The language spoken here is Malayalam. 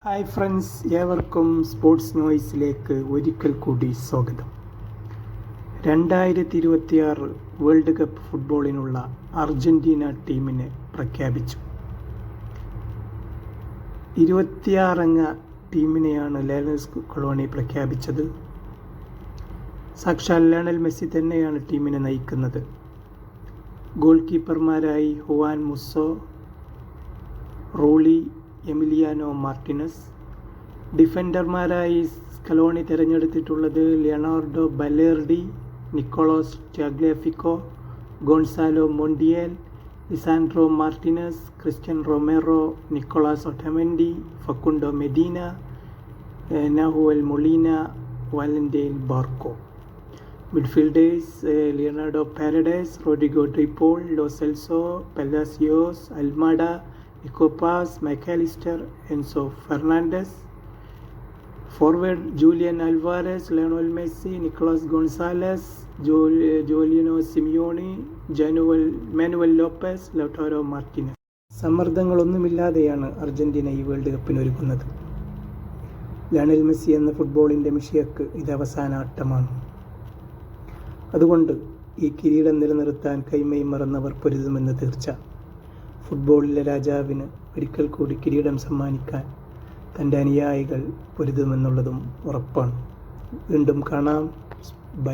ഹായ് ഫ്രണ്ട്സ്, ഏവർക്കും സ്പോർട്സ് നോയ്സിലേക്ക് ഒരിക്കൽ കൂടി സ്വാഗതം. 2026 വേൾഡ് കപ്പ് ഫുട്ബോളിനുള്ള അർജന്റീന ടീമിനെ പ്രഖ്യാപിച്ചു. 26 അംഗ ടീമിനെയാണ് ലയണൽ സ്കലോണി പ്രഖ്യാപിച്ചത്. സാക്ഷാൽ ലയണൽ മെസ്സി തന്നെയാണ് ടീമിനെ നയിക്കുന്നത്. ഗോൾ കീപ്പർമാരായി Juan Musso, Rulli, Emiliano Martinez. ഡിഫൻഡർമാരായി സ്കലോണി തിരഞ്ഞെടുത്തിട്ടുള്ളത് Leonardo Balerdi, Nicolas Tagliafico, Gonzalo Montiel, Lisandro Martinez, Cristian Romero, Nicolas Otamendi, Facundo Medina, Nahuel Molina, Valentin Barco. Midfielders Leonardo Paredes, Rodrigo De Paul, Lo Celso, Palacios, Almada, Nico Paz, Mac Allister, Enzo Fernandez. Forward Julian Alvarez, Lionel Messi, Nicolas Gonzalez, Giuliano Simeone, Manuel Lopez, Lautaro Martinez. സമ്മർദ്ദങ്ങളൊന്നുമില്ലാതെയാണ് അർജന്റീന ഈ വേൾഡ് കപ്പിന് ഒരുങ്ങുന്നത്. ലയണൽ മെസ്സി എന്ന ഫുട്ബോളിൻ്റെ മിഷിയക്ക് ഇത് അവസാന ആട്ടമാണ്. അതുകൊണ്ട് ഈ കിരീടം നിലനിർത്താൻ കൈമൈ മറന്നവർ പൊരുതുമെന്ന് തീർച്ച. ഫുട്ബോളിലെ രാജാവിന് ഒരിക്കൽ കൂടി കിരീടം സമ്മാനിക്കാൻ തൻ്റെ അനുയായികൾ പൊരുതുമെന്നുള്ളതും ഉറപ്പാണ്. വീണ്ടും കാണാം. ബൈ.